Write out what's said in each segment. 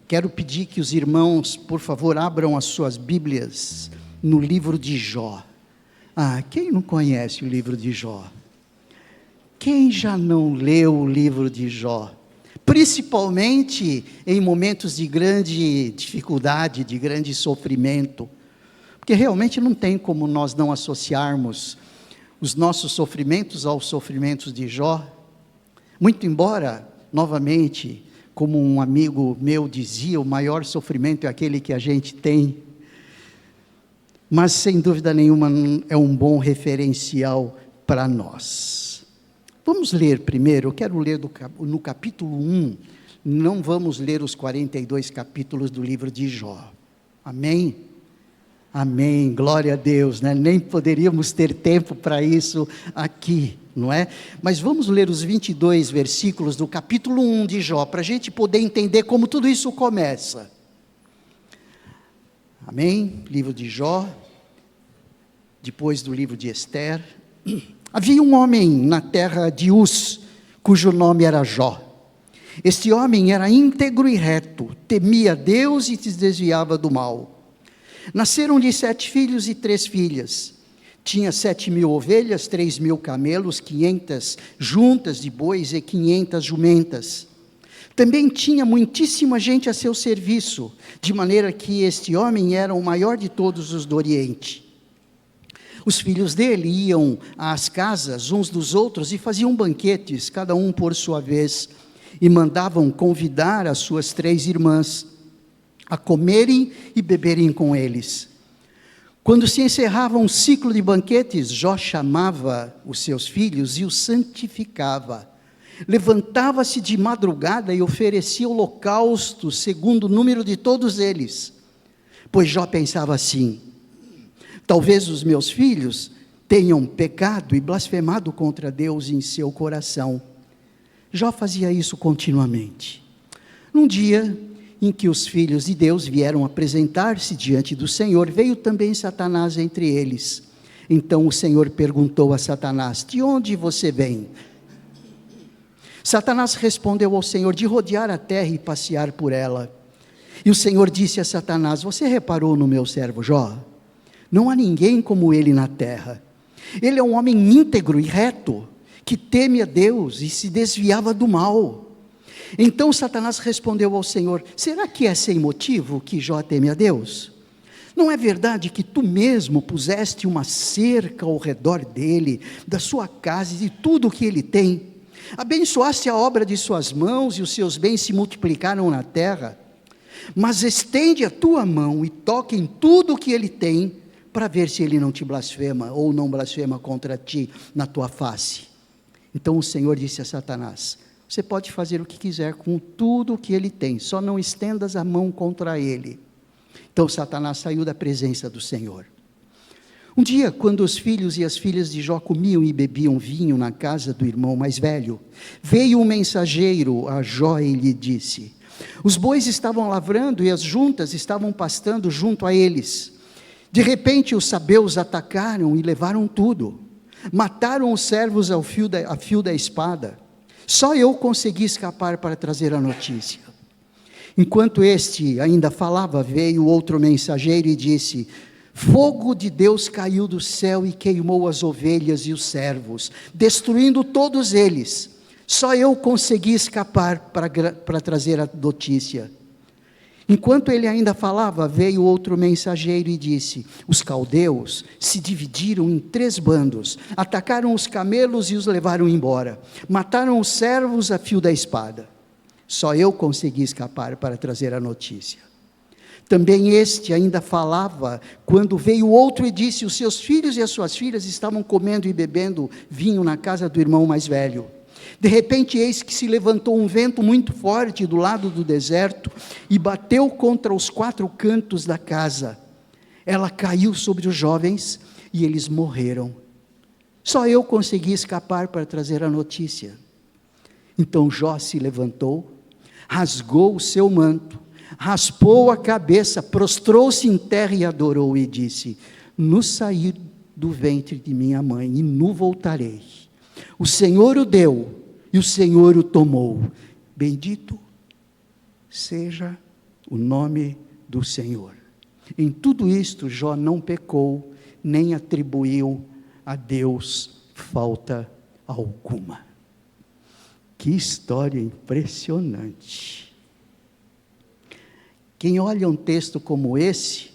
Quero pedir que os irmãos, por favor, abram as suas Bíblias no livro de Jó. Quem não conhece o livro de Jó? Quem já não leu o livro de Jó? Principalmente em momentos de grande dificuldade, de grande sofrimento. Porque realmente não tem como nós não associarmos os nossos sofrimentos aos sofrimentos de Jó. Muito embora, novamente, como um amigo meu dizia, o maior sofrimento é aquele que a gente tem. Mas, sem dúvida nenhuma, é um bom referencial para nós. Vamos ler primeiro, eu quero ler no capítulo 1, não vamos ler os 42 capítulos do livro de Jó. Amém? Amém, glória a Deus, né? Nem poderíamos ter tempo para isso aqui, não é? Mas vamos ler os 22 versículos do capítulo 1 de Jó, para a gente poder entender como tudo isso começa. Amém? Livro de Jó, depois do livro de Esther. Havia um homem na terra de Uz, cujo nome era Jó. Este homem era íntegro e reto, temia Deus e se desviava do mal. Nasceram-lhe 7 filhos e 3 filhas. Tinha 7.000 ovelhas, 3.000 camelos, 500 juntas de bois e 500 jumentas. Também tinha muitíssima gente a seu serviço, de maneira que este homem era o maior de todos os do Oriente. Os filhos dele iam às casas uns dos outros e faziam banquetes, cada um por sua vez, e mandavam convidar as suas 3 irmãs a comerem e beberem com eles. Quando se encerrava um ciclo de banquetes, Jó chamava os seus filhos e os santificava. Levantava-se de madrugada e oferecia holocausto segundo o número de todos eles. Pois Jó pensava assim: talvez os meus filhos tenham pecado e blasfemado contra Deus em seu coração. Jó fazia isso continuamente. Num dia em que os filhos de Deus vieram apresentar-se diante do Senhor, veio também Satanás entre eles. Então o Senhor perguntou a Satanás: de onde você vem? Satanás respondeu ao Senhor: de rodear a terra e passear por ela. E o Senhor disse a Satanás: você reparou no meu servo Jó? Não há ninguém como ele na terra. Ele é um homem íntegro e reto, que teme a Deus e se desviava do mal. Então Satanás respondeu ao Senhor: será que é sem motivo que Jó teme a Deus? Não é verdade que tu mesmo puseste uma cerca ao redor dele, da sua casa e de tudo o que ele tem? Abençoaste a obra de suas mãos e os seus bens se multiplicaram na terra. Mas estende a tua mão e toca em tudo o que ele tem, para ver se ele não te blasfema ou não blasfema contra ti na tua face. Então o Senhor disse a Satanás: você pode fazer o que quiser com tudo o que ele tem, só não estendas a mão contra ele. Então Satanás saiu da presença do Senhor. Um dia, quando os filhos e as filhas de Jó comiam e bebiam vinho na casa do irmão mais velho, veio um mensageiro a Jó e lhe disse: os bois estavam lavrando e as juntas estavam pastando junto a eles. De repente os sabeus atacaram e levaram tudo. Mataram os servos a fio da espada. Só eu consegui escapar para trazer a notícia. Enquanto este ainda falava, veio outro mensageiro e disse: fogo de Deus caiu do céu e queimou as ovelhas e os servos, destruindo todos eles. Só eu consegui escapar para trazer a notícia. Enquanto ele ainda falava, veio outro mensageiro e disse: os caldeus se dividiram em 3 bandos, atacaram os camelos e os levaram embora, mataram os servos a fio da espada. Só eu consegui escapar para trazer a notícia. Também este ainda falava, quando veio outro e disse: os seus filhos e as suas filhas estavam comendo e bebendo vinho na casa do irmão mais velho. De repente, eis que se levantou um vento muito forte do lado do deserto e bateu contra os 4 cantos da casa. Ela caiu sobre os jovens e eles morreram. Só eu consegui escapar para trazer a notícia. Então Jó se levantou, rasgou o seu manto, raspou a cabeça, prostrou-se em terra e adorou e disse: no saí do ventre de minha mãe e nu voltarei. O Senhor o deu e o Senhor o tomou. Bendito seja o nome do Senhor. Em tudo isto, Jó não pecou, nem atribuiu a Deus falta alguma. Que história impressionante. Quem olha um texto como esse,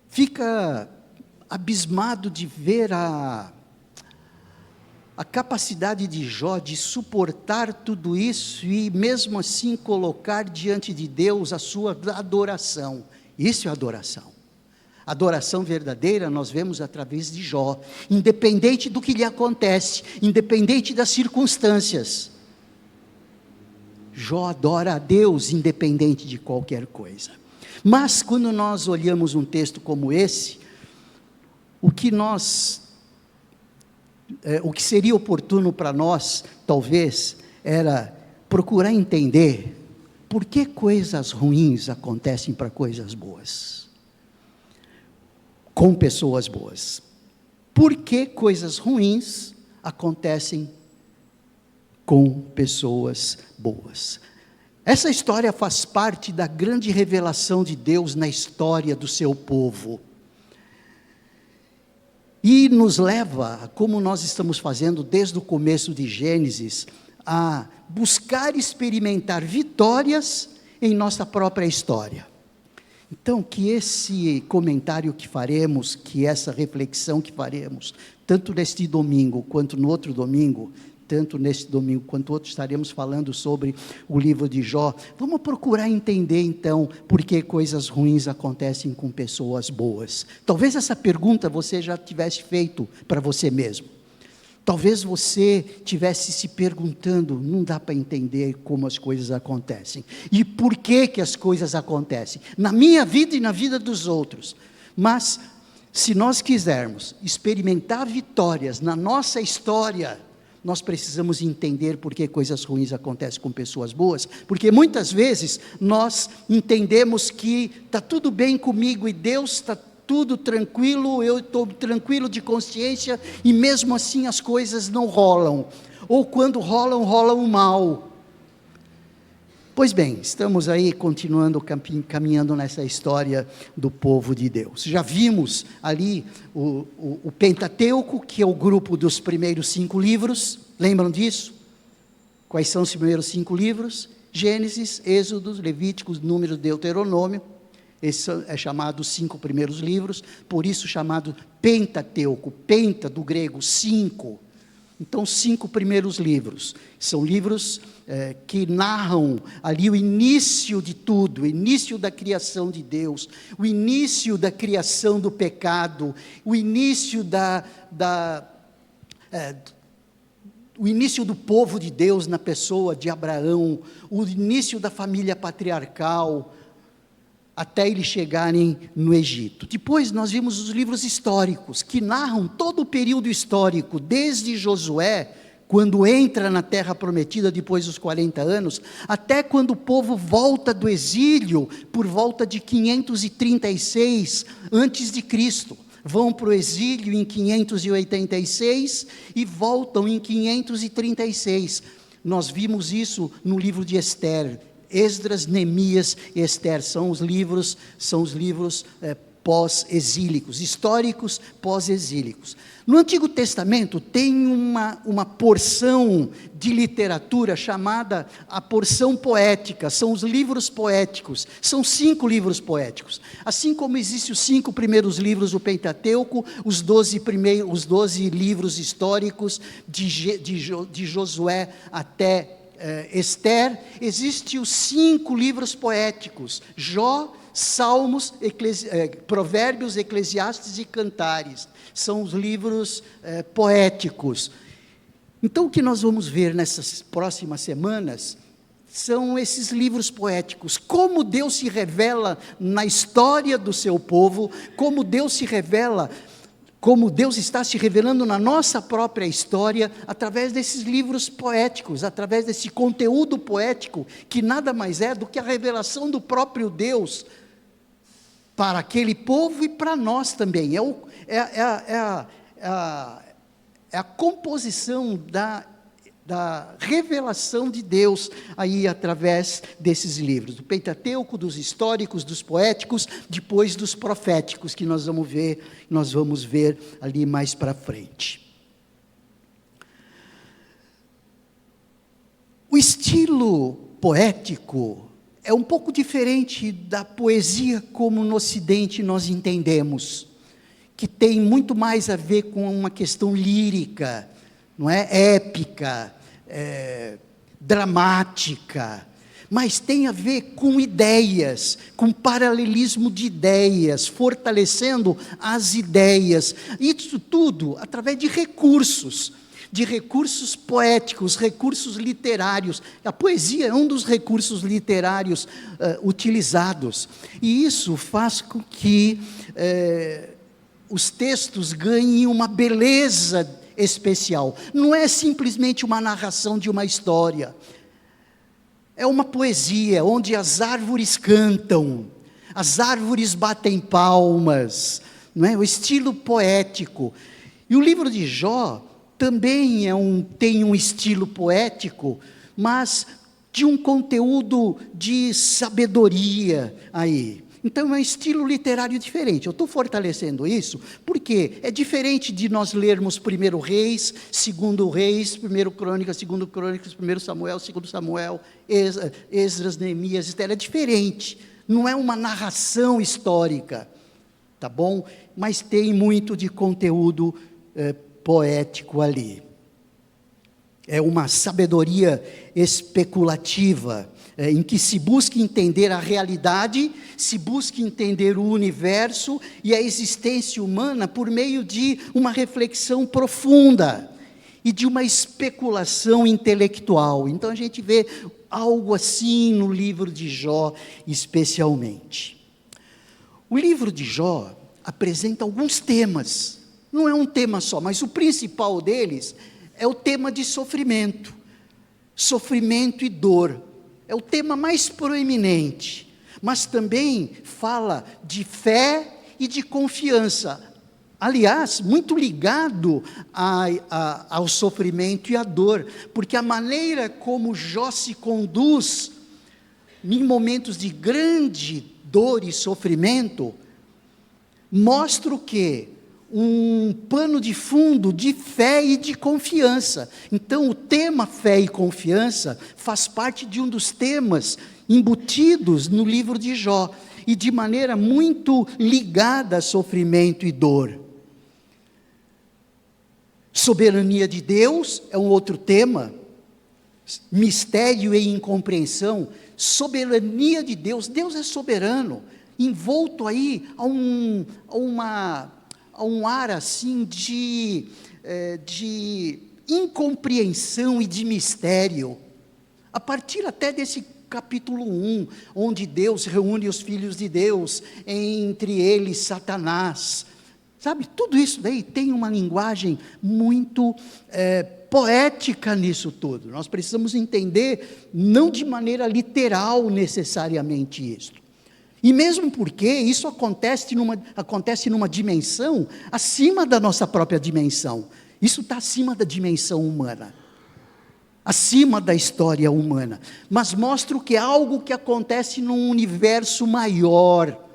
fica abismado de ver a capacidade de Jó de suportar tudo isso e mesmo assim colocar diante de Deus a sua adoração. Isso é adoração. Adoração verdadeira nós vemos através de Jó, independente do que lhe acontece, independente das circunstâncias. Jó adora a Deus independente de qualquer coisa. Mas quando nós olhamos um texto como esse, o que seria oportuno para nós, talvez, era procurar entender por que coisas ruins acontecem para coisas boas, com pessoas boas. Por que coisas ruins acontecem com pessoas boas? Essa história faz parte da grande revelação de Deus na história do seu povo. E nos leva, como nós estamos fazendo desde o começo de Gênesis, a buscar experimentar vitórias em nossa própria história. Então, que esse comentário que faremos, que essa reflexão que faremos, tanto neste domingo quanto no outro domingo, tanto neste domingo quanto outro, estaremos falando sobre o livro de Jó. Vamos procurar entender então, por que coisas ruins acontecem com pessoas boas. Talvez essa pergunta você já tivesse feito para você mesmo. Talvez você tivesse se perguntando, não dá para entender como as coisas acontecem. E por que as coisas acontecem? Na minha vida e na vida dos outros. Mas, se nós quisermos experimentar vitórias na nossa história, nós precisamos entender por que coisas ruins acontecem com pessoas boas, porque muitas vezes nós entendemos que está tudo bem comigo e Deus está tudo tranquilo, eu estou tranquilo de consciência e mesmo assim as coisas não rolam, ou quando rolam, rolam mal. Pois bem, estamos aí continuando, caminhando nessa história do povo de Deus. Já vimos ali o Pentateuco, que é o grupo dos primeiros 5 livros, lembram disso? Quais são os primeiros 5 livros? Gênesis, Êxodo, Levíticos, Números, Deuteronômio. Esse é chamado os 5 primeiros livros, por isso chamado Pentateuco, penta do grego, 5. Então, 5 primeiros livros, são livros que narram ali o início de tudo, o início da criação de Deus, o início da criação do pecado, o início o início do povo de Deus na pessoa de Abraão, o início da família patriarcal, até eles chegarem no Egito. Depois nós vimos os livros históricos, que narram todo o período histórico, desde Josué, quando entra na terra prometida depois dos 40 anos, até quando o povo volta do exílio, por volta de 536 antes de Cristo. Vão para o exílio em 586 e voltam em 536. Nós vimos isso no livro de Esther. Esdras, Neemias e Esther são os livros pós-exílicos, históricos pós-exílicos. No Antigo Testamento tem uma porção de literatura chamada a porção poética, são os livros poéticos, são 5 livros poéticos. Assim como existem os 5 primeiros livros do Pentateuco, os 12 livros históricos de Josué até Esther, existem os 5 livros poéticos, Jó, Salmos, Provérbios, Eclesiastes e Cantares, são os livros poéticos. Então o que nós vamos ver nessas próximas semanas, são esses livros poéticos, como Deus se revela na história do seu povo, como Deus está se revelando na nossa própria história, através desses livros poéticos, através desse conteúdo poético, que nada mais é do que a revelação do próprio Deus, para aquele povo e para nós também, é a composição da revelação de Deus aí através desses livros, do Pentateuco, dos históricos, dos poéticos, depois dos proféticos, que nós vamos ver ali mais para frente. O estilo poético é um pouco diferente da poesia como no Ocidente nós entendemos, que tem muito mais a ver com uma questão lírica, não é? Épica, dramática, mas tem a ver com ideias, com paralelismo de ideias, fortalecendo as ideias, isso tudo através de recursos poéticos, recursos literários. A poesia é um dos recursos literários utilizados, e isso faz com que os textos ganhem uma beleza especial. Não é simplesmente uma narração de uma história, é uma poesia onde as árvores cantam, as árvores batem palmas, não é? O estilo poético. E o livro de Jó também tem um estilo poético, mas de um conteúdo de sabedoria aí. Então é um estilo literário diferente. Eu estou fortalecendo isso porque é diferente de nós lermos 1 Reis, 2 Reis, 1 Crônicas, 2 Crônicas, 1 Samuel, 2 Samuel, Esdras, Neemias, Esther. É diferente, não é uma narração histórica, tá bom? Mas tem muito de conteúdo poético ali. É uma sabedoria especulativa, em que se busca entender a realidade, se busca entender o universo e a existência humana por meio de uma reflexão profunda e de uma especulação intelectual. Então a gente vê algo assim no livro de Jó, especialmente. O livro de Jó apresenta alguns temas, não é um tema só, mas o principal deles é o tema de sofrimento e dor. É o tema mais proeminente, mas também fala de fé e de confiança. Aliás, muito ligado ao sofrimento e à dor, porque a maneira como Jó se conduz em momentos de grande dor e sofrimento, mostra o quê? Um pano de fundo de fé e de confiança. Então o tema fé e confiança faz parte de um dos temas embutidos no livro de Jó, e de maneira muito ligada a sofrimento e dor. Soberania de Deus é um outro tema, mistério e incompreensão. Soberania de Deus, Deus é soberano, envolto aí a um ar assim de incompreensão e de mistério, a partir até desse capítulo 1, onde Deus reúne os filhos de Deus, entre eles Satanás, sabe, tudo isso daí tem uma linguagem muito poética nisso tudo. Nós precisamos entender, não de maneira literal necessariamente isso. E mesmo porque isso acontece numa dimensão acima da nossa própria dimensão. Isso está acima da dimensão humana, acima da história humana. Mas mostra que é algo que acontece num universo maior,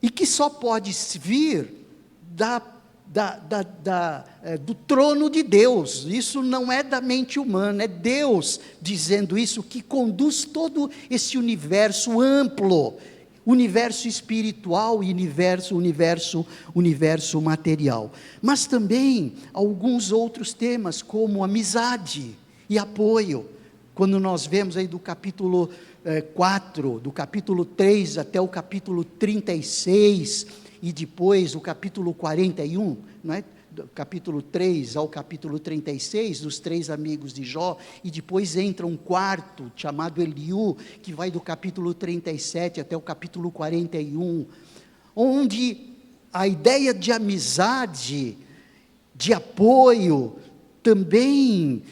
e que só pode vir do trono de Deus. Isso não é da mente humana, é Deus dizendo isso, que conduz todo esse universo amplo, universo espiritual e universo material. Mas também alguns outros temas, como amizade e apoio. Quando nós vemos aí do capítulo 4, do capítulo 3 até o capítulo 36, e depois o capítulo 41, não é? Do capítulo 3 ao capítulo 36, dos 3 amigos de Jó, e depois entra um quarto, chamado Eliú, que vai do capítulo 37 até o capítulo 41, onde a ideia de amizade, de apoio, também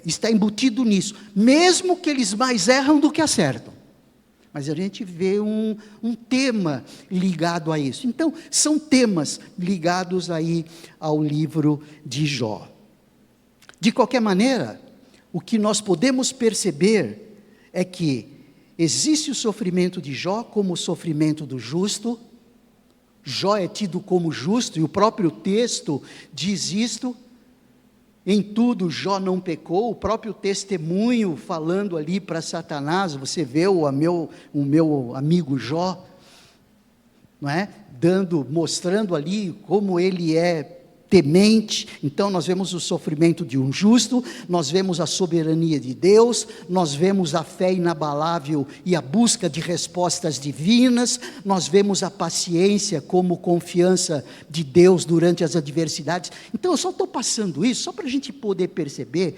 está embutido nisso, mesmo que eles mais erram do que acertam. Mas a gente vê um tema ligado a isso. Então, são temas ligados aí ao livro de Jó. De qualquer maneira, o que nós podemos perceber é que existe o sofrimento de Jó como o sofrimento do justo. Jó é tido como justo, e o próprio texto diz isto. Em tudo Jó não pecou, o próprio testemunho falando ali para Satanás, você vê o meu amigo Jó, não é? Mostrando ali como ele é temente. Então nós vemos o sofrimento de um justo, nós vemos a soberania de Deus, nós vemos a fé inabalável e a busca de respostas divinas, nós vemos a paciência como confiança de Deus durante as adversidades. Então eu só estou passando isso só para a gente poder perceber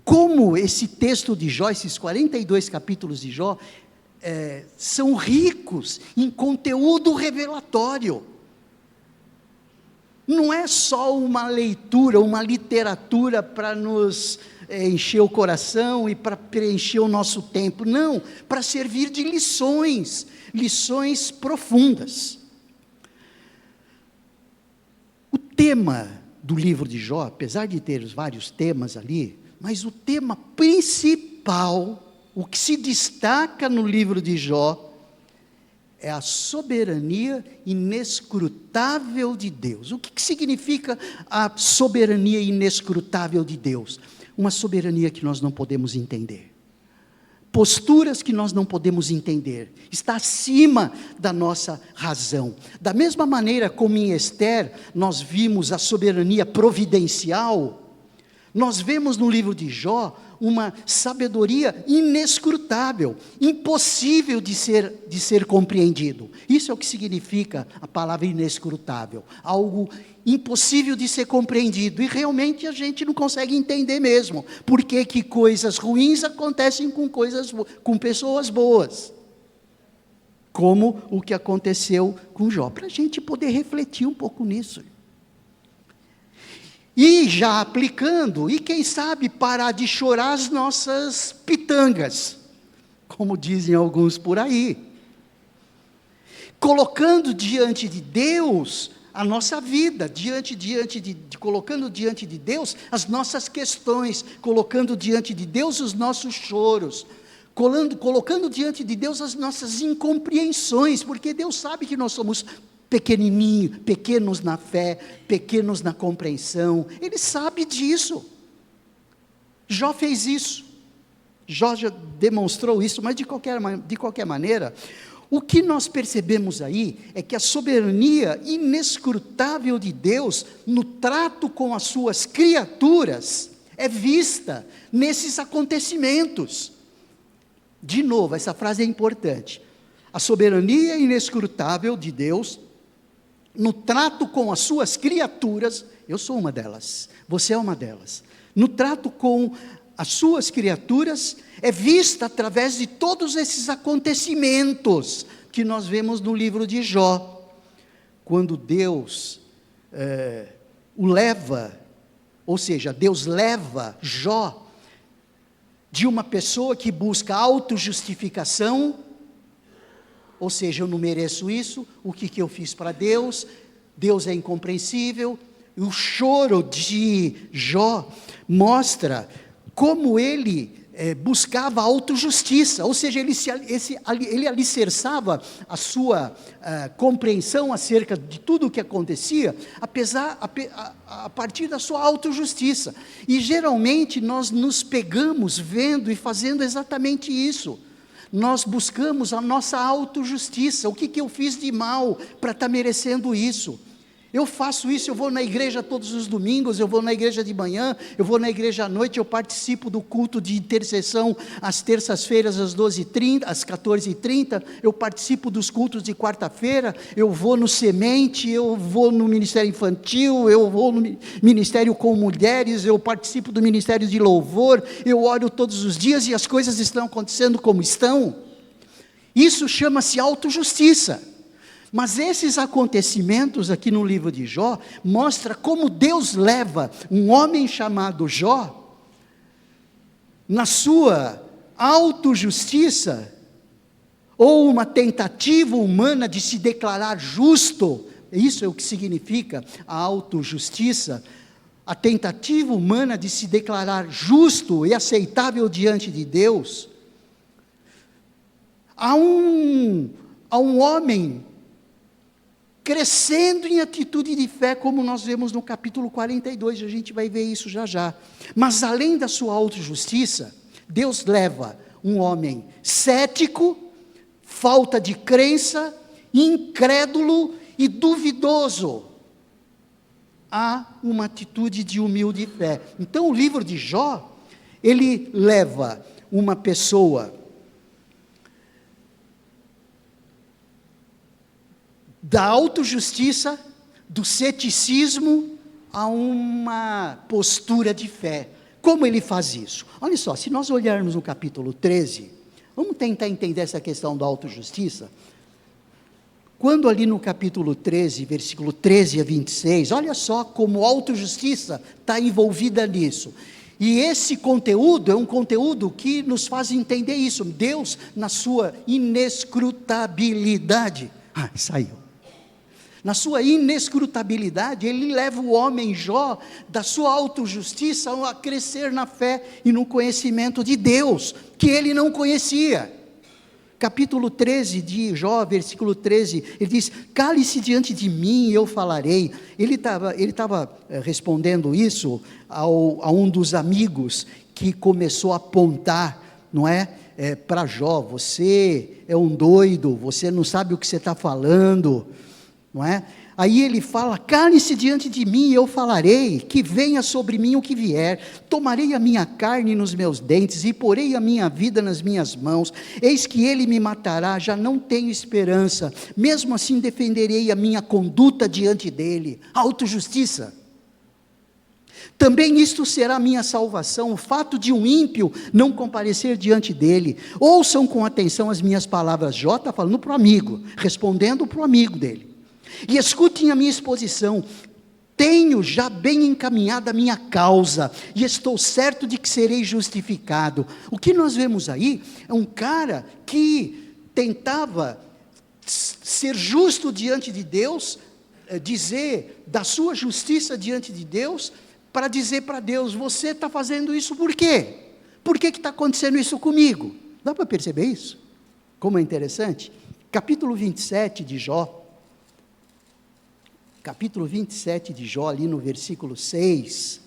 como esse texto de Jó, esses 42 capítulos de Jó, são ricos em conteúdo revelatório. Não é só uma leitura, uma literatura para nos encher o coração e para preencher o nosso tempo. Não, para servir de lições profundas. O tema do livro de Jó, apesar de ter vários temas ali, mas o tema principal, o que se destaca no livro de Jó, é a soberania inescrutável de Deus. O que significa a soberania inescrutável de Deus? Uma soberania que nós não podemos entender. Posturas que nós não podemos entender. Está acima da nossa razão. Da mesma maneira como em Esther, nós vimos a soberania providencial, nós vemos no livro de Jó uma sabedoria inescrutável, impossível de ser compreendido. Isso é o que significa a palavra inescrutável, algo impossível de ser compreendido, e realmente a gente não consegue entender mesmo, por que coisas ruins acontecem com pessoas boas, como o que aconteceu com Jó, para a gente poder refletir um pouco nisso. E já aplicando, e quem sabe parar de chorar as nossas pitangas, como dizem alguns por aí. Colocando diante de Deus a nossa vida, colocando diante de Deus as nossas questões, colocando diante de Deus os nossos choros, colocando diante de Deus as nossas incompreensões, porque Deus sabe que nós somos pequenos na fé, pequenos na compreensão, Ele sabe disso. Jó fez isso, Jó já demonstrou isso, mas de qualquer maneira, o que nós percebemos aí, é que a soberania inescrutável de Deus, no trato com as suas criaturas, é vista nesses acontecimentos. De novo, essa frase é importante, a soberania inescrutável de Deus, no trato com as suas criaturas, eu sou uma delas, você é uma delas, no trato com as suas criaturas, é vista através de todos esses acontecimentos, que nós vemos no livro de Jó, quando Deus o leva, ou seja, Deus leva Jó, de uma pessoa que busca autojustificação, ou seja, eu não mereço isso, o que eu fiz para Deus? Deus é incompreensível. O choro de Jó mostra como ele buscava autojustiça, ou seja, ele alicerçava a sua compreensão acerca de tudo o que acontecia, a partir da sua autojustiça. E geralmente nós nos pegamos vendo e fazendo exatamente isso. Nós buscamos a nossa autojustiça, o que eu fiz de mal para estar merecendo isso? Eu faço isso, eu vou na igreja todos os domingos, eu vou na igreja de manhã, eu vou na igreja à noite, eu participo do culto de intercessão às terças-feiras às 12h30, às 14h30, eu participo dos cultos de quarta-feira, eu vou no Semente, eu vou no Ministério Infantil, eu vou no Ministério com Mulheres, eu participo do Ministério de Louvor, eu oro todos os dias e as coisas estão acontecendo como estão. Isso chama-se autojustiça. Mas esses acontecimentos aqui no livro de Jó, mostra como Deus leva um homem chamado Jó, na sua autojustiça, ou uma tentativa humana de se declarar justo, isso é o que significa a autojustiça, a tentativa humana de se declarar justo e aceitável diante de Deus, há um homem crescendo em atitude de fé, como nós vemos no capítulo 42, a gente vai ver isso já já. Mas além da sua autojustiça, Deus leva um homem cético, falta de crença, incrédulo e duvidoso a uma atitude de humilde fé. Então o livro de Jó, ele leva uma pessoa da autojustiça, do ceticismo, a uma postura de fé. Como ele faz isso? Olha só, se nós olharmos no capítulo 13, vamos tentar entender essa questão da autojustiça. Quando ali no capítulo 13, versículo 13 a 26, olha só como a autojustiça está envolvida nisso. E esse conteúdo é um conteúdo que nos faz entender isso. Deus, na sua inescrutabilidade, saiu. Na sua inescrutabilidade, ele leva o homem Jó, da sua autojustiça, a crescer na fé e no conhecimento de Deus, que ele não conhecia. Capítulo 13 de Jó, versículo 13, ele diz: cale-se diante de mim e eu falarei. Ele estava respondendo isso a um dos amigos que começou a apontar, não é? Para Jó: você é um doido, você não sabe o que você está falando, não é? Aí ele fala: cale-se diante de mim e eu falarei, que venha sobre mim o que vier, tomarei a minha carne nos meus dentes e porei a minha vida nas minhas mãos, eis que ele me matará, já não tenho esperança, mesmo assim defenderei a minha conduta diante dele. Autojustiça. Também isto será a minha salvação, o fato de um ímpio não comparecer diante dele. Ouçam com atenção as minhas palavras. Jó está falando para o amigo, respondendo para o amigo dele. E escutem a minha exposição: tenho já bem encaminhada a minha causa, e estou certo de que serei justificado. O que nós vemos aí é um cara que tentava ser justo diante de Deus, dizer da sua justiça diante de Deus, para dizer para Deus: você está fazendo isso por quê? Por que está acontecendo isso comigo? Dá para perceber isso? Como é interessante? Capítulo 27 de Jó, capítulo 27 de Jó, ali no versículo 6,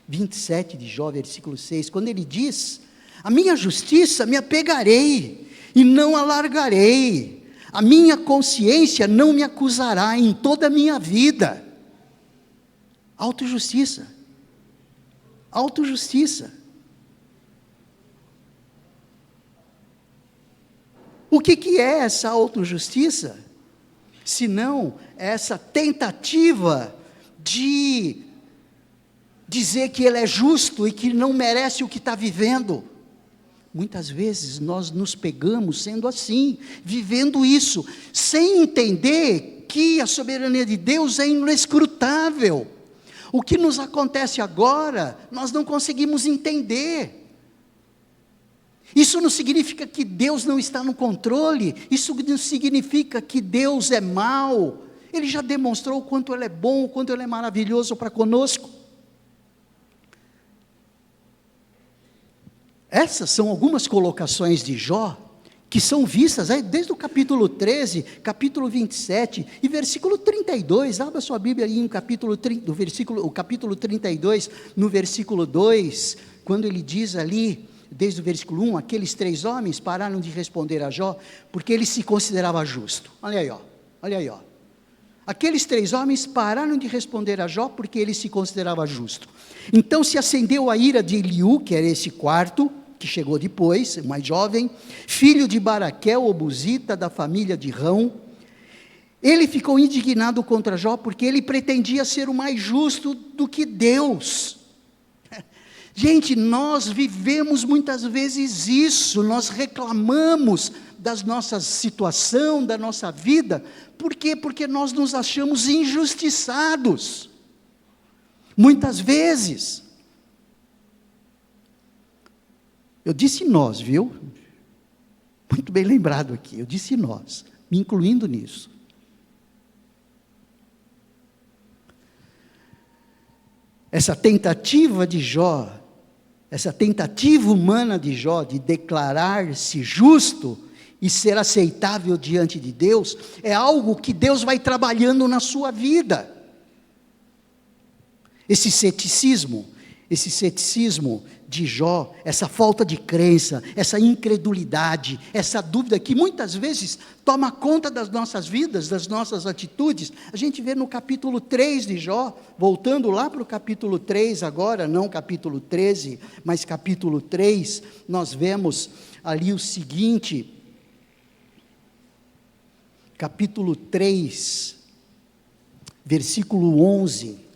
27 de Jó, versículo 6, quando ele diz: a minha justiça me apegarei, e não alargarei, a minha consciência não me acusará em toda a minha vida. Autojustiça, autojustiça. O que é essa autojustiça? Senão essa tentativa de dizer que ele é justo e que não merece o que está vivendo. Muitas vezes nós nos pegamos sendo assim, vivendo isso, sem entender que a soberania de Deus é inescrutável. O que nos acontece agora, nós não conseguimos entender. Isso não significa que Deus não está no controle, isso não significa que Deus é mau. Ele já demonstrou o quanto Ele é bom, o quanto Ele é maravilhoso para conosco. Essas são algumas colocações de Jó, que são vistas desde o capítulo 13, capítulo 27 e versículo 32, abra sua Bíblia aí no capítulo 32, no versículo 2, quando ele diz ali, desde o versículo 1, aqueles 3 homens pararam de responder a Jó, porque ele se considerava justo. Olha aí, olha aí, aqueles 3 homens pararam de responder a Jó, porque ele se considerava justo. Então se acendeu a ira de Eliú, que era esse quarto, que chegou depois, mais jovem, filho de Baraquel, obusita, da família de Rão. Ele ficou indignado contra Jó, porque ele pretendia ser o mais justo do que Deus. Gente, nós vivemos muitas vezes isso, nós reclamamos da nossa situação, da nossa vida. Por quê? Porque nós nos achamos injustiçados. Muitas vezes. Eu disse nós, viu? Muito bem lembrado aqui, eu disse nós, me incluindo nisso. essa tentativa de Jó, essa tentativa humana de Jó de declarar-se justo e ser aceitável diante de Deus, é algo que Deus vai trabalhando na sua vida. Esse ceticismo de Jó, essa falta de crença, essa incredulidade, essa dúvida que muitas vezes toma conta das nossas vidas, das nossas atitudes, a gente vê no capítulo 3 de Jó, voltando lá para o capítulo 3 agora, não capítulo 13, mas capítulo 3, nós vemos ali o seguinte, capítulo 3, versículo 11,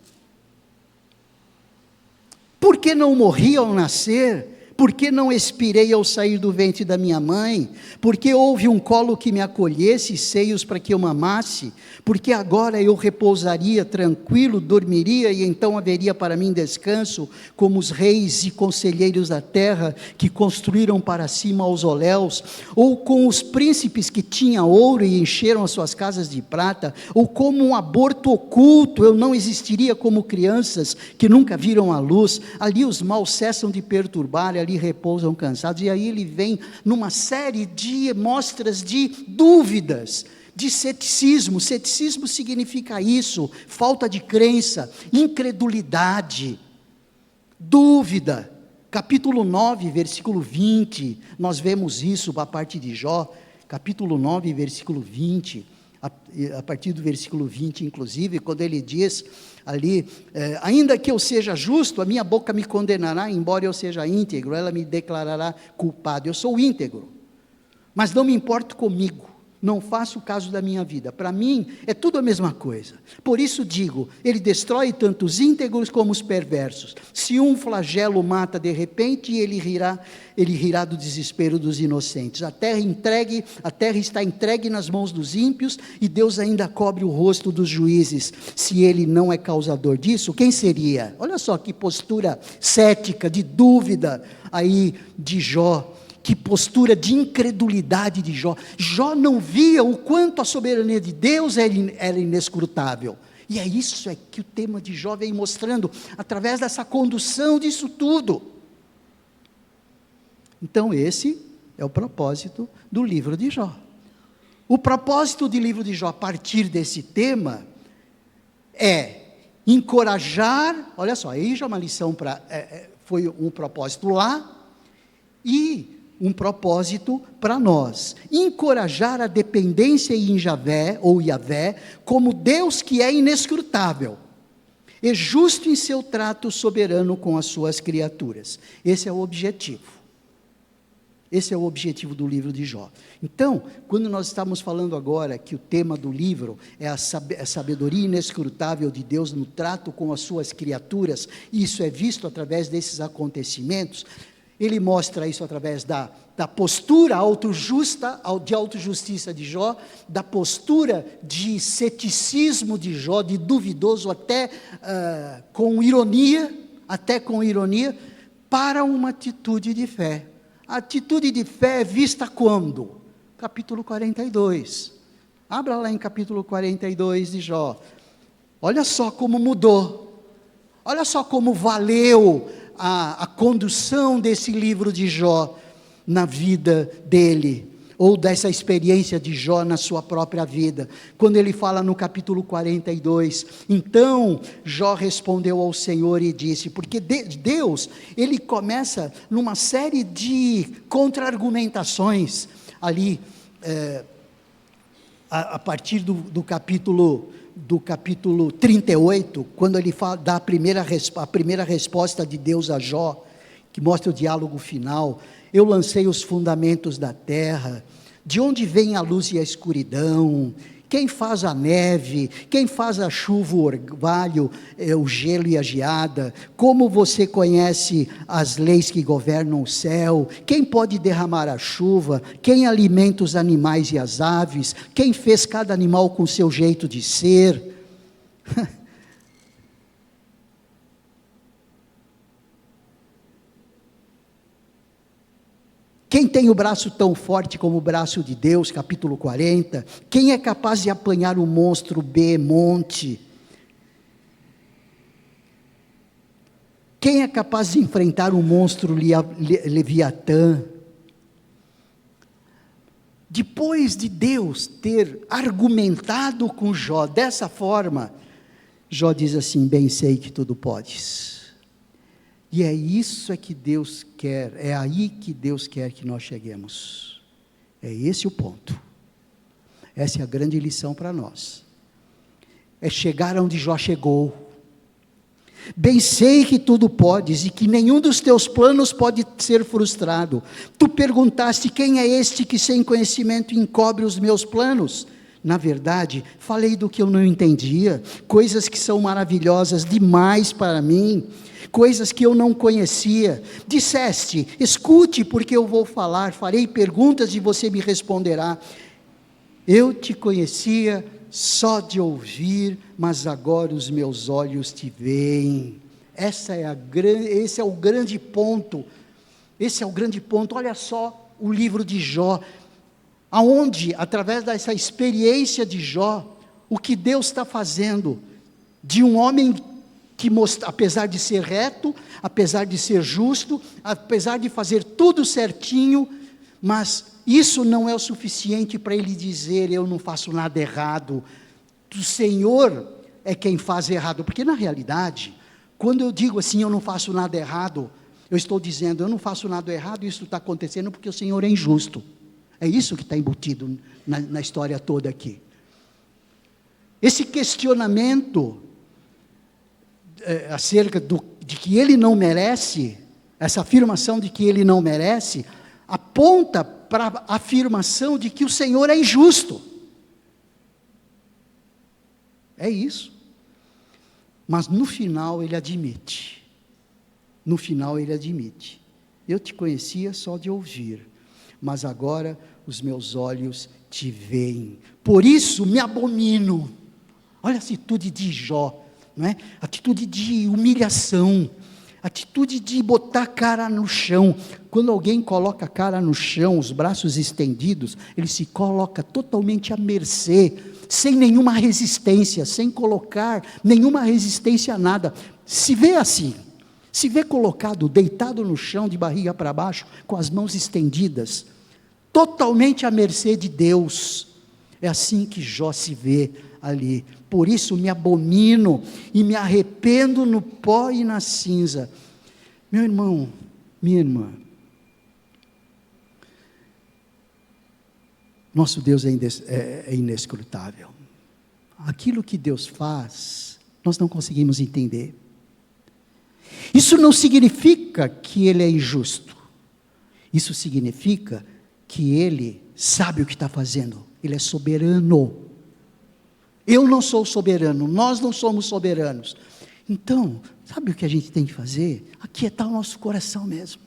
por que não morri ao nascer? Por que não expirei ao sair do ventre da minha mãe? Porque houve um colo que me acolhesse, seios para que eu mamasse? Porque agora eu repousaria tranquilo, dormiria, e então haveria para mim descanso, como os reis e conselheiros da terra, que construíram para si mausoléus, ou com os príncipes que tinham ouro e encheram as suas casas de prata, ou como um aborto oculto, eu não existiria como crianças que nunca viram a luz. Ali os maus cessam de perturbar, ali repousam cansados. E aí ele vem numa série de mostras de dúvidas, de ceticismo. Ceticismo significa isso, falta de crença, incredulidade, dúvida. Capítulo 9, versículo 20, nós vemos isso a parte de Jó, capítulo 9, versículo 20, a partir do versículo 20, inclusive, quando ele diz ali, ainda que eu seja justo, a minha boca me condenará, embora eu seja íntegro, ela me declarará culpado. Eu sou íntegro, mas não me importo comigo, não faço caso da minha vida, para mim é tudo a mesma coisa. Por isso digo, ele destrói tanto os íntegros como os perversos. Se um flagelo mata de repente, ele rirá do desespero dos inocentes. A terra está entregue nas mãos dos ímpios, e Deus ainda cobre o rosto dos juízes. Se ele não é causador disso, quem seria? Olha só que postura cética, de dúvida aí de Jó. Que postura de incredulidade de Jó. Jó não via o quanto a soberania de Deus era inescrutável. E é isso que o tema de Jó vem mostrando, através dessa condução disso tudo. Então esse é o propósito do livro de Jó. O propósito do livro de Jó, a partir desse tema, é encorajar, olha só, aí já é uma lição, foi um propósito lá, e um propósito para nós, encorajar a dependência em Javé, ou Yavé, como Deus que é inescrutável, e justo em seu trato soberano com as suas criaturas. Esse é o objetivo. Esse é o objetivo do livro de Jó. Então, quando nós estamos falando agora que o tema do livro é a sabedoria inescrutável de Deus no trato com as suas criaturas, e isso é visto através desses acontecimentos, ele mostra isso através da postura de autojustiça de Jó, da postura de ceticismo de Jó, de duvidoso até com ironia, para uma atitude de fé. A atitude de fé é vista quando? Capítulo 42. Abra lá em capítulo 42 de Jó. Olha só como mudou. Olha só como valeu a condução desse livro de Jó na vida dele, ou dessa experiência de Jó na sua própria vida, quando ele fala no capítulo 42, então Jó respondeu ao Senhor e disse, porque Deus, ele começa numa série de contra-argumentações, ali, a partir do capítulo 38, quando ele dá a primeira resposta de Deus a Jó, que mostra o diálogo final. Eu lancei os fundamentos da terra, de onde vem a luz e a escuridão? Quem faz a neve? Quem faz a chuva, o orvalho, o gelo e a geada? Como você conhece as leis que governam o céu? Quem pode derramar a chuva? Quem alimenta os animais e as aves? Quem fez cada animal com seu jeito de ser? Quem tem o braço tão forte como o braço de Deus? Capítulo 40. Quem é capaz de apanhar o monstro Behemonte? Quem é capaz de enfrentar o monstro Leviatã? Depois de Deus ter argumentado com Jó dessa forma, Jó diz assim: bem sei que tudo podes. E é isso que Deus quer, é aí que Deus quer que nós cheguemos. É esse o ponto. Essa é a grande lição para nós. É chegar onde Jó chegou. Bem sei que tudo podes e que nenhum dos teus planos pode ser frustrado. Tu perguntaste: quem é este que sem conhecimento encobre os meus planos? Na verdade, falei do que eu não entendia, coisas que são maravilhosas demais para mim, coisas que eu não conhecia. Disseste: escute, porque eu vou falar, farei perguntas e você me responderá. Eu te conhecia só de ouvir, mas agora os meus olhos te veem. Esse é o grande ponto. Esse é o grande ponto. Olha só o livro de Jó, aonde, através dessa experiência de Jó, o que Deus está fazendo, de um homem que, apesar de ser reto, apesar de ser justo, apesar de fazer tudo certinho, mas isso não é o suficiente para ele dizer: eu não faço nada errado, o Senhor é quem faz errado. Porque na realidade, quando eu digo assim, eu não faço nada errado, eu estou dizendo: eu não faço nada errado, isso está acontecendo porque o Senhor é injusto. É isso que está embutido na história toda aqui. Esse questionamento acerca de que ele não merece, essa afirmação de que ele não merece, aponta para a afirmação de que o Senhor é injusto. É isso. Mas no final ele admite. No final ele admite: eu te conhecia só de ouvir, mas agora os meus olhos te veem. Por isso me abomino. Olha a atitude de Jó, não é? Atitude de humilhação, atitude de botar a cara no chão. Quando alguém coloca a cara no chão, os braços estendidos, ele se coloca totalmente à mercê, sem nenhuma resistência, sem colocar nenhuma resistência a nada. Se vê assim, se vê colocado, deitado no chão, de barriga para baixo, com as mãos estendidas, totalmente à mercê de Deus. É assim que Jó se vê ali. Por isso me abomino e me arrependo no pó e na cinza. Meu irmão, minha irmã, nosso Deus é inescrutável. Aquilo que Deus faz, nós não conseguimos entender. Isso não significa que Ele é injusto. Isso significa que Ele sabe o que está fazendo. Ele é soberano. Eu não sou soberano, nós não somos soberanos. Então, sabe o que a gente tem que fazer? Aquietar o nosso coração mesmo.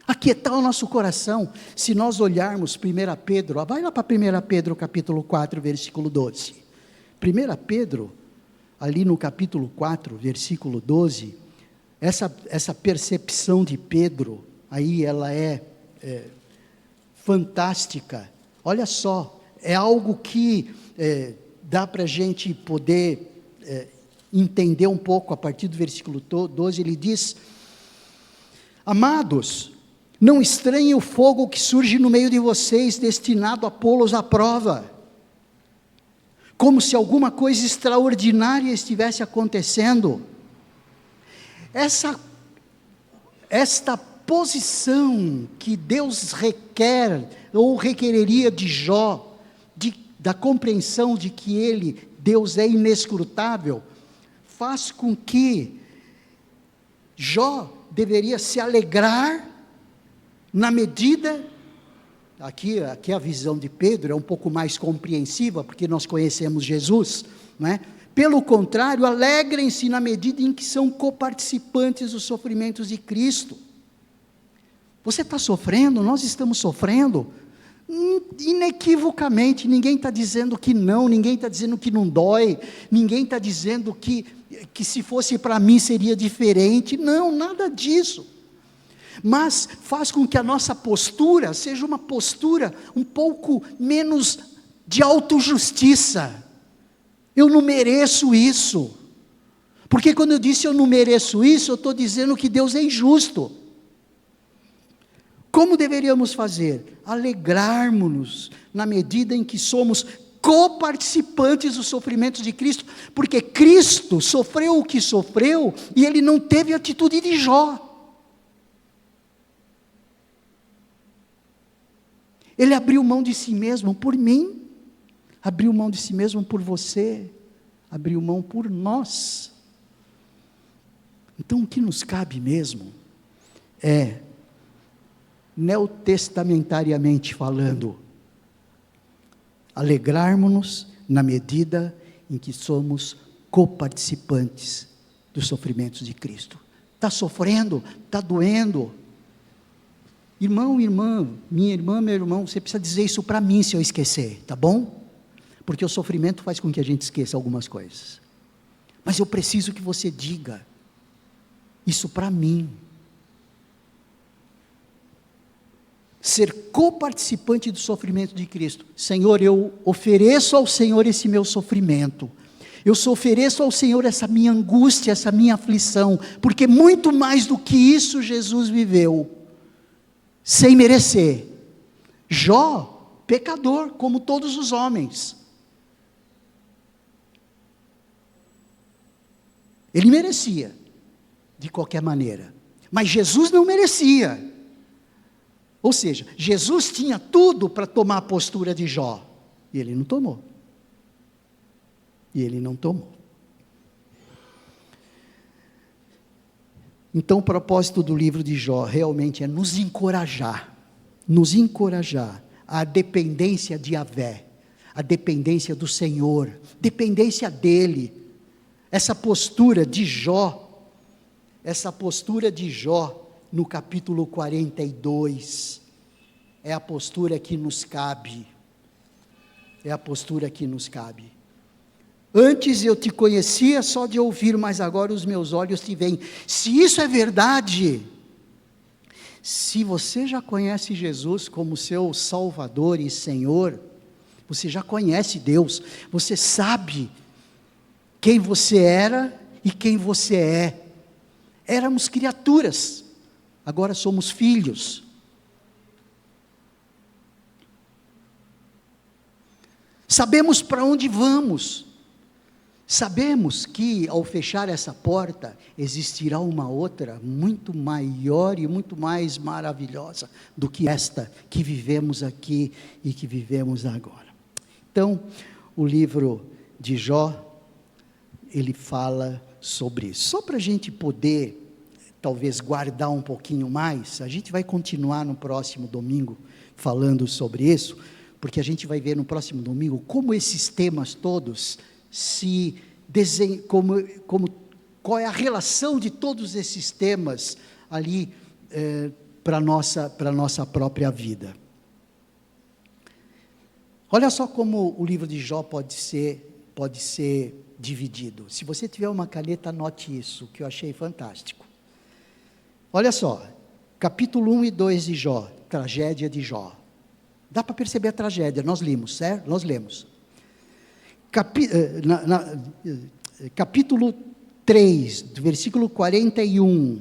Aquietar o nosso coração. Se nós olharmos 1 Pedro, vai lá para 1 Pedro capítulo 4, versículo 12. 1 Pedro, ali no capítulo 4, versículo 12, essa percepção de Pedro, aí ela é fantástica. Olha só, é algo que dá para a gente poder entender um pouco. A partir do versículo 12, ele diz: amados, não estranhem o fogo que surge no meio de vocês, destinado a pô-los à prova, como se alguma coisa extraordinária estivesse acontecendo. Esta posição que Deus requer, ou requereria de Jó, da compreensão de que Deus é inescrutável, faz com que Jó deveria se alegrar na medida, aqui a visão de Pedro é um pouco mais compreensiva, porque nós conhecemos Jesus, não é? Pelo contrário, alegrem-se na medida em que são coparticipantes dos sofrimentos de Cristo. Você está sofrendo, nós estamos sofrendo, inequivocamente. Ninguém está dizendo que não, ninguém está dizendo que não dói, ninguém está dizendo que se fosse para mim seria diferente. Não, nada disso. Mas faz com que a nossa postura seja uma postura um pouco menos de autojustiça. Eu não mereço isso, Porque quando eu disse eu não mereço isso, eu estou dizendo que Deus é injusto. Como deveríamos fazer? Alegrarmos-nos na medida em que somos coparticipantes dos sofrimentos de Cristo, porque Cristo sofreu o que sofreu e Ele não teve a atitude de Jó. Ele abriu mão de si mesmo por mim, abriu mão de si mesmo por você, abriu mão por nós. Então o que nos cabe mesmo é, neotestamentariamente falando, alegrarmos-nos na medida em que somos coparticipantes dos sofrimentos de Cristo. Está sofrendo? Está doendo? Irmão, irmã, minha irmã, meu irmão, você precisa dizer isso para mim se eu esquecer, tá bom? Porque o sofrimento faz com que a gente esqueça algumas coisas. Mas eu preciso que você diga isso para mim. Ser coparticipante do sofrimento de Cristo. Senhor, eu ofereço ao Senhor esse meu sofrimento. Eu ofereço ao Senhor essa minha angústia, essa minha aflição. Porque muito mais do que isso Jesus viveu. Sem merecer. Jó, pecador, como todos os homens. Ele merecia, de qualquer maneira. Mas Jesus não merecia. Ou seja, Jesus tinha tudo para tomar a postura de Jó. E ele não tomou. E ele não tomou. Então o propósito do livro de Jó realmente é nos encorajar à dependência de Yahvé, a dependência do Senhor, dependência dEle. Essa postura de Jó no capítulo 42, é a postura que nos cabe, Antes eu te conhecia só de ouvir, mas agora os meus olhos te veem. Se isso é verdade, se você já conhece Jesus como seu Salvador e Senhor, você já conhece Deus, você sabe quem você era e quem você é. Éramos criaturas, agora somos filhos. Sabemos para onde vamos. Sabemos que ao fechar essa porta, existirá uma outra muito maior e muito mais maravilhosa do que esta que vivemos aqui e que vivemos agora. Então, o livro de Jó, ele fala sobre isso. Só para a gente poder, talvez, guardar um pouquinho mais, a gente vai continuar no próximo domingo falando sobre isso, porque a gente vai ver no próximo domingo como esses temas todos se desenham, qual é a relação de todos esses temas ali para a nossa própria vida. Olha só como o livro de Jó pode ser dividido. Se você tiver uma caneta, anote isso, que eu achei fantástico. Olha só, capítulo 1 e 2 de Jó, tragédia de Jó. Dá para perceber a tragédia, nós lemos, certo? Nós lemos. Capítulo 3, do versículo 41,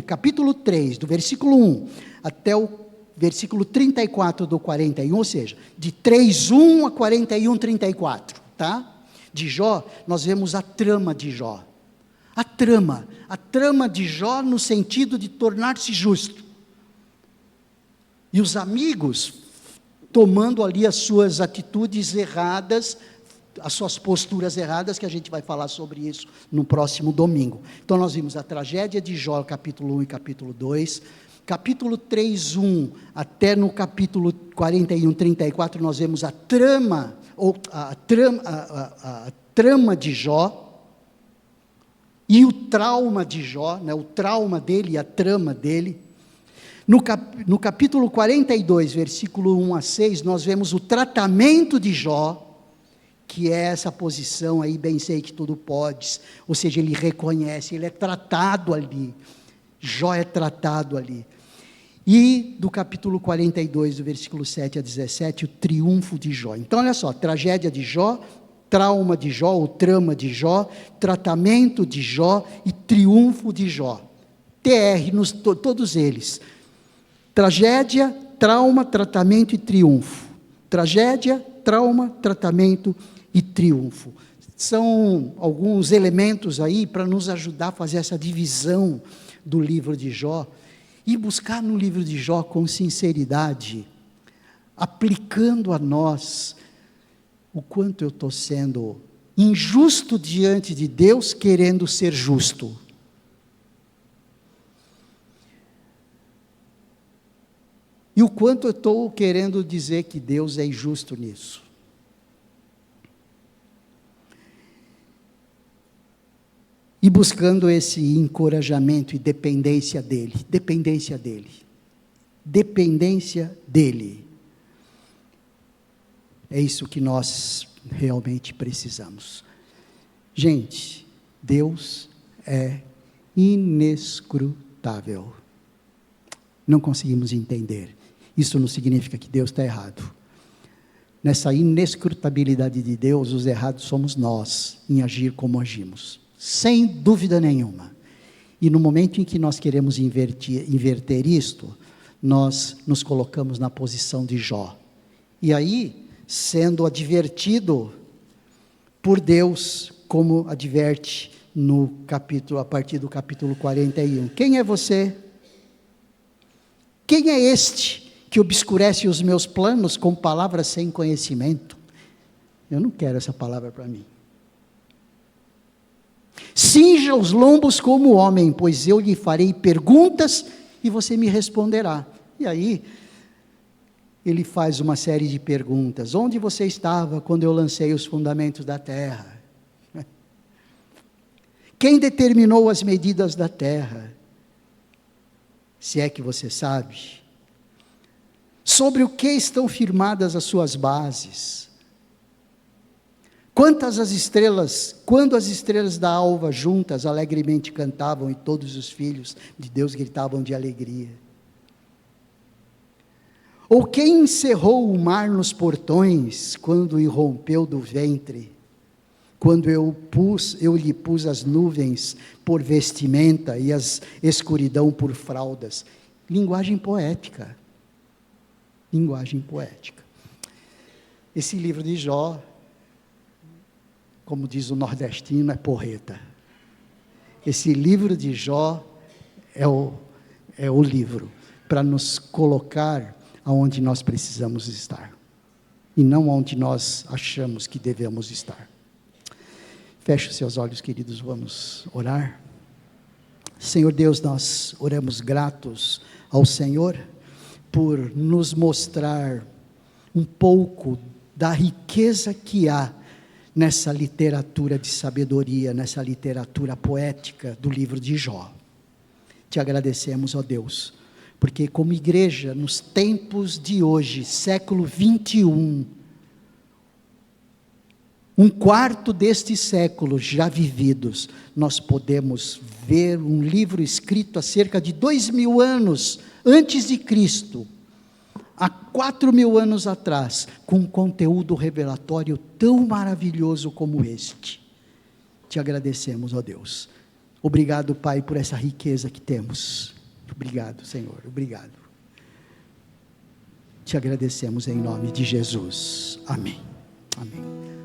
capítulo 3, do versículo 1 até o versículo 34 do 41, ou seja, de 3:1 a 41:34, tá? De Jó, nós vemos a trama de Jó. A trama de Jó no sentido de tornar-se justo. E os amigos tomando ali as suas atitudes erradas, as suas posturas erradas, que a gente vai falar sobre isso no próximo domingo. Então nós vimos a tragédia de Jó, capítulo 1 e capítulo 2, capítulo 3:1 até no capítulo 41:34, nós vemos a trama de Jó, e o trauma de Jó, né, o trauma dele e a trama dele. No capítulo 42, versículo 1 a 6, nós vemos o tratamento de Jó, que é essa posição aí, bem sei que tudo podes, ou seja, ele reconhece, ele é tratado ali, Jó é tratado ali. E do capítulo 42, do versículo 7 a 17, o triunfo de Jó. Então olha só, tragédia de Jó, trauma de Jó, o trama de Jó, tratamento de Jó e triunfo de Jó. TR, todos eles. Tragédia, trauma, tratamento e triunfo. Tragédia, trauma, tratamento e triunfo. São alguns elementos aí para nos ajudar a fazer essa divisão do livro de Jó e buscar no livro de Jó com sinceridade, aplicando a nós o quanto eu estou sendo injusto diante de Deus, querendo ser justo. E o quanto eu estou querendo dizer que Deus é injusto nisso. E buscando esse encorajamento e dependência dEle. Dependência dEle. Dependência dEle. É isso que nós realmente precisamos. Gente, Deus é inescrutável. Não conseguimos entender. Isso não significa que Deus está errado. Nessa inescrutabilidade de Deus, os errados somos nós, em agir como agimos. Sem dúvida nenhuma. E no momento em que nós queremos inverter isto, nós nos colocamos na posição de Jó. E aí, sendo advertido por Deus, como adverte no capítulo, a partir do capítulo 41. Quem é você? Quem é este que obscurece os meus planos com palavras sem conhecimento? Eu não quero essa palavra para mim. Cinja os lombos como homem, pois eu lhe farei perguntas e você me responderá. E aí, ele faz uma série de perguntas. Onde você estava quando eu lancei os fundamentos da terra? Quem determinou as medidas da terra? Se é que você sabe. Sobre o que estão firmadas as suas bases? Quando as estrelas da alva juntas alegremente cantavam e todos os filhos de Deus gritavam de alegria? Ou quem encerrou o mar nos portões, quando irrompeu do ventre? Quando eu lhe pus as nuvens por vestimenta e as escuridão por fraldas. Linguagem poética. Linguagem poética. Esse livro de Jó, como diz o nordestino, é porreta. Esse livro de Jó é o livro para nos colocar aonde nós precisamos estar, e não onde nós achamos que devemos estar. Feche os seus olhos, queridos, vamos orar. Senhor Deus, nós oramos gratos ao Senhor, por nos mostrar um pouco da riqueza que há nessa literatura de sabedoria, nessa literatura poética do livro de Jó. Te agradecemos, ó Deus, porque como igreja, nos tempos de hoje, século 21, um quarto deste século já vividos, nós podemos ver um livro escrito há cerca de 2000 anos antes de Cristo, há 4000 anos atrás, com um conteúdo revelatório tão maravilhoso como este. Te agradecemos, ó Deus. Obrigado, Pai, por essa riqueza que temos. Obrigado, Senhor, obrigado. Te agradecemos em nome de Jesus. Amém. Amém.